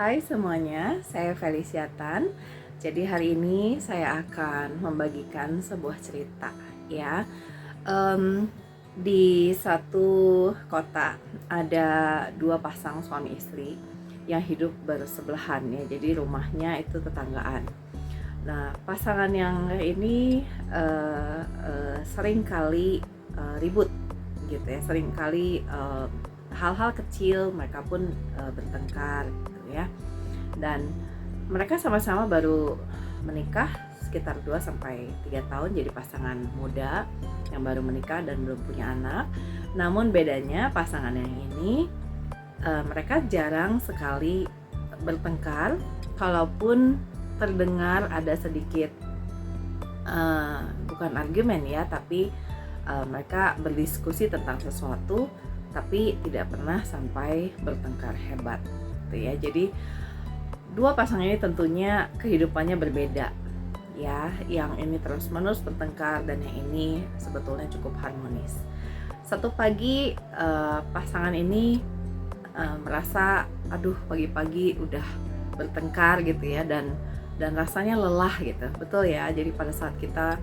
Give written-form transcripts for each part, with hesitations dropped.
Hai semuanya, saya Felicia Tan. Jadi hari ini saya akan membagikan sebuah cerita ya. Di satu kota ada dua pasang suami istri yang hidup bersebelahan ya. Jadi rumahnya itu tetanggaan. Nah, pasangan yang ini sering kali ribut gitu ya, sering kali hal-hal kecil mereka pun bertengkar gitu ya. Dan mereka sama-sama baru menikah sekitar 2 sampai 3 tahun, jadi pasangan muda yang baru menikah dan belum punya anak. Namun bedanya pasangan yang ini mereka jarang sekali bertengkar, kalaupun terdengar ada sedikit bukan argumen ya, tapi mereka berdiskusi tentang sesuatu, tapi tidak pernah sampai bertengkar hebat gitu ya. Jadi dua pasangan ini tentunya kehidupannya berbeda ya. Yang ini terus-menerus bertengkar dan yang ini sebetulnya cukup harmonis. Satu pagi pasangan ini merasa aduh pagi-pagi udah bertengkar gitu ya, dan rasanya lelah gitu. Betul ya. Jadi pada saat kita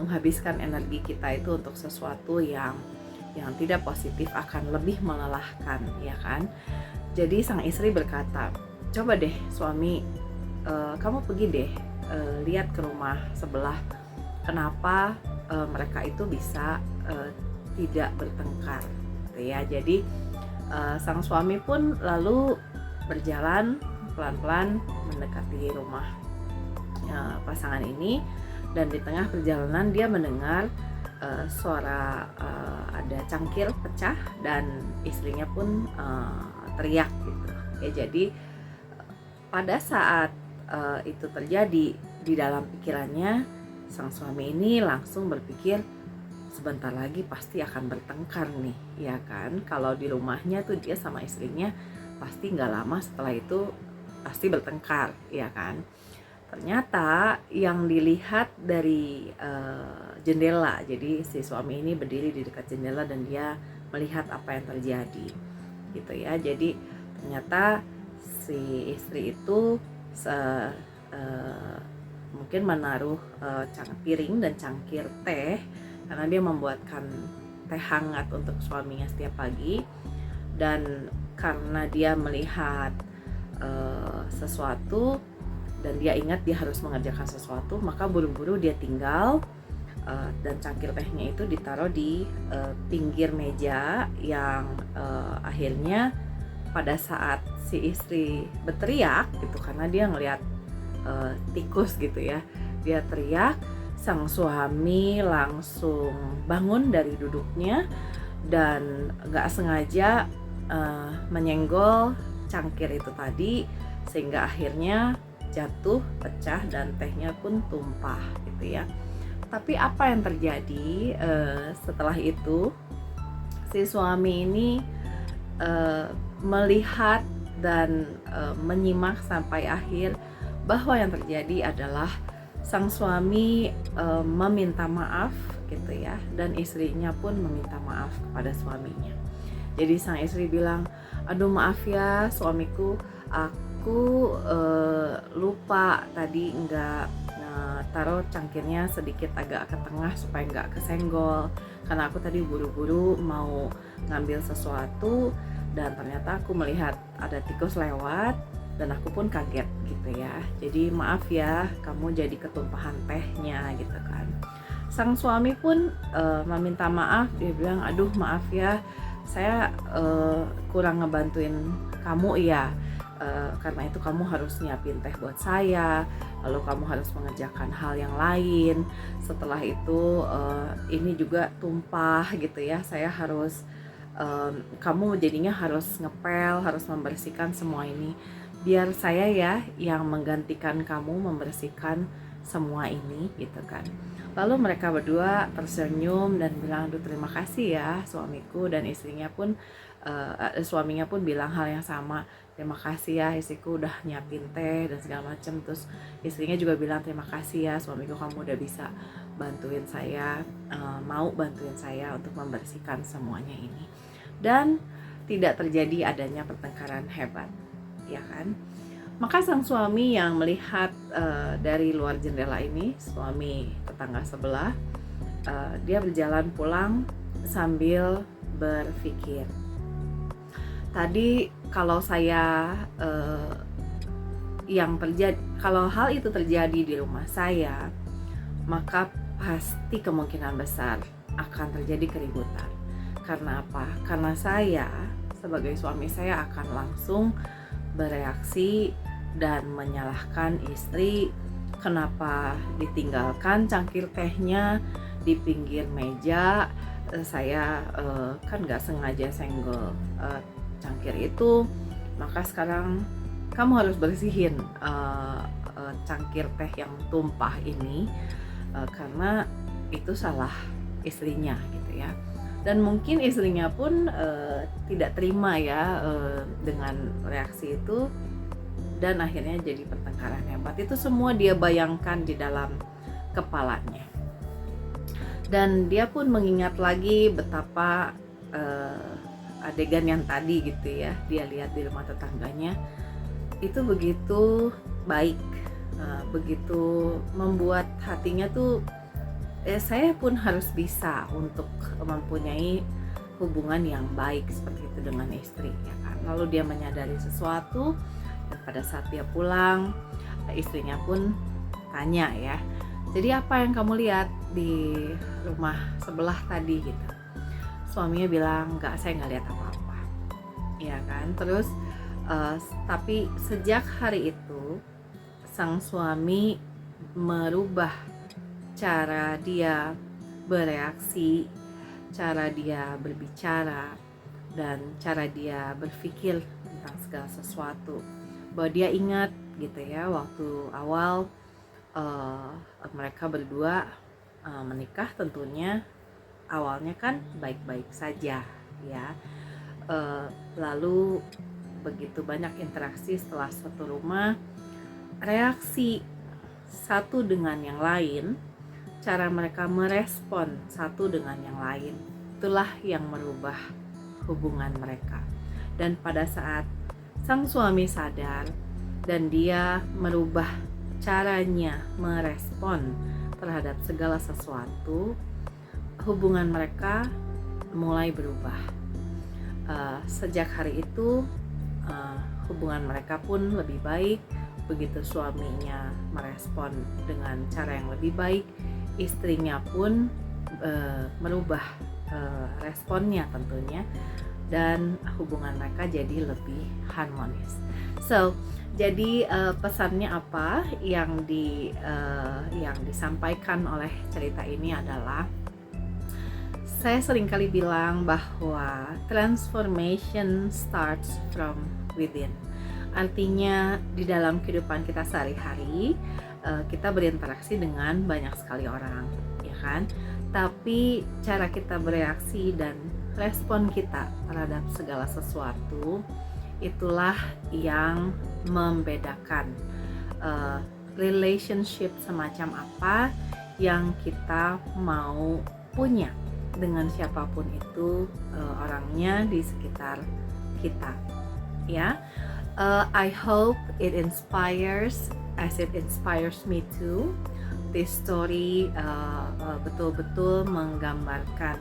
menghabiskan energi kita itu untuk sesuatu yang tidak positif akan lebih melelahkan ya kan. Jadi sang istri berkata, coba deh suami, kamu pergi deh lihat ke rumah sebelah, kenapa mereka itu bisa tidak bertengkar gitu ya. Jadi sang suami pun lalu berjalan pelan-pelan mendekati rumah pasangan ini, dan di tengah perjalanan dia mendengar suara ada cangkir pecah dan istrinya pun teriak gitu ya. Jadi pada saat itu terjadi, di dalam pikirannya sang suami ini langsung berpikir sebentar lagi pasti akan bertengkar nih ya kan. Kalau di rumahnya tuh dia sama istrinya pasti nggak lama setelah itu pasti bertengkar ya kan. Ternyata yang dilihat dari jendela, jadi si suami ini berdiri di dekat jendela dan dia melihat apa yang terjadi gitu ya. Jadi ternyata si istri itu mungkin menaruh piring dan cangkir teh, karena dia membuatkan teh hangat untuk suaminya setiap pagi. Dan karena dia melihat sesuatu dan dia ingat dia harus mengerjakan sesuatu, maka buru-buru dia tinggal dan cangkir tehnya itu ditaruh di pinggir meja, yang akhirnya pada saat si istri berteriak gitu karena dia ngelihat tikus gitu ya, dia teriak, sang suami langsung bangun dari duduknya dan nggak sengaja menyenggol cangkir itu tadi, sehingga akhirnya jatuh, pecah, dan tehnya pun tumpah gitu ya. Tapi apa yang terjadi setelah itu, si suami ini melihat dan menyimak sampai akhir bahwa yang terjadi adalah sang suami meminta maaf gitu ya, dan istrinya pun meminta maaf kepada suaminya. Jadi sang istri bilang, aduh maaf ya suamiku, aku lupa tadi nggak taruh cangkirnya sedikit agak ke tengah supaya nggak kesenggol, karena aku tadi buru-buru mau ngambil sesuatu dan ternyata aku melihat ada tikus lewat dan aku pun kaget gitu ya. Jadi maaf ya kamu jadi ketumpahan tehnya gitu kan. Sang suami pun meminta maaf, dia bilang aduh maaf ya, saya kurang ngebantuin kamu ya, karena itu kamu harus nyiapin teh buat saya, lalu kamu harus mengerjakan hal yang lain, setelah itu ini juga tumpah gitu ya, saya harus kamu jadinya harus ngepel, harus membersihkan semua ini, biar saya ya yang menggantikan kamu membersihkan semua ini gitu kan. Lalu mereka berdua tersenyum dan bilang, aduh terima kasih ya suamiku, dan istrinya pun suaminya pun bilang hal yang sama, terima kasih ya istriku udah nyiapin teh dan segala macam. Terus istrinya juga bilang terima kasih ya suamiku, kamu udah bisa bantuin saya, mau bantuin saya untuk membersihkan semuanya ini, dan tidak terjadi adanya pertengkaran hebat ya kan. Maka sang suami yang melihat dari luar jendela ini, suami tetangga sebelah, dia berjalan pulang sambil berpikir, tadi kalau saya kalau hal itu terjadi di rumah saya, maka pasti kemungkinan besar akan terjadi keributan. Karena apa? Karena saya sebagai suami, saya akan langsung bereaksi dan menyalahkan istri kenapa ditinggalkan cangkir tehnya di pinggir meja. Saya kan gak sengaja senggol cangkir itu, maka sekarang kamu harus bersihin cangkir teh yang tumpah ini, karena itu salah istrinya gitu ya. Dan mungkin istrinya pun tidak terima ya dengan reaksi itu, dan akhirnya jadi pertengkaran hebat. Itu semua dia bayangkan di dalam kepalanya. Dan dia pun mengingat lagi betapa adegan yang tadi gitu ya, dia lihat di rumah tetangganya itu begitu baik, begitu membuat hatinya tuh saya pun harus bisa untuk mempunyai hubungan yang baik seperti itu dengan istri ya kan. Lalu dia menyadari sesuatu, dan pada saat dia pulang, istrinya pun tanya ya, jadi apa yang kamu lihat di rumah sebelah tadi gitu. Suaminya bilang, enggak, saya nggak lihat apa-apa ya kan. Terus tapi sejak hari itu sang suami merubah cara dia bereaksi, cara dia berbicara, dan cara dia berpikir tentang segala sesuatu. Bahwa dia ingat gitu ya, waktu awal mereka berdua menikah, tentunya awalnya kan baik-baik saja ya. Lalu begitu banyak interaksi setelah satu rumah, reaksi satu dengan yang lain, cara mereka merespon satu dengan yang lain, itulah yang merubah hubungan mereka. Dan pada saat sang suami sadar dan dia merubah caranya merespon terhadap segala sesuatu, hubungan mereka mulai berubah. Sejak hari itu hubungan mereka pun lebih baik. Begitu suaminya merespon dengan cara yang lebih baik, istrinya pun merubah responnya tentunya, dan hubungan mereka jadi lebih harmonis. So, jadi pesannya apa yang disampaikan oleh cerita ini adalah, saya seringkali bilang bahwa transformation starts from within. Artinya di dalam kehidupan kita sehari-hari kita berinteraksi dengan banyak sekali orang, ya kan? Tapi cara kita bereaksi dan respon kita terhadap segala sesuatu, itulah yang membedakan relationship semacam apa yang kita mau punya dengan siapapun itu orangnya di sekitar kita ya. I hope it inspires as it inspires me too. This story betul-betul menggambarkan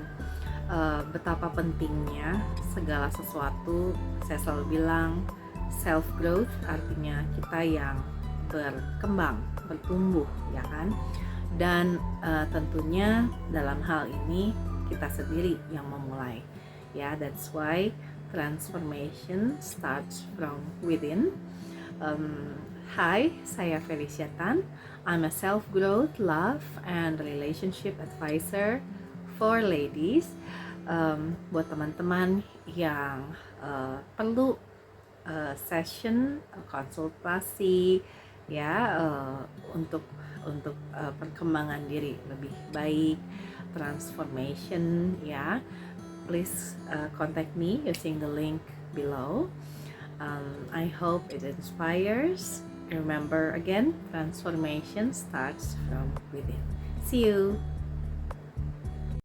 betapa pentingnya segala sesuatu. Saya selalu bilang self growth, artinya kita yang berkembang, bertumbuh ya kan. Dan tentunya dalam hal ini kita sendiri yang memulai ya. That's why transformation starts from within. Hi, saya Felicia Tan. I'm a self-growth, love, and relationship advisor for ladies. Buat teman-teman yang perlu session konsultasi ya, untuk perkembangan diri lebih baik, transformation ya, please contact me using the link below. I hope it inspires. Remember again, transformation starts from within. See you.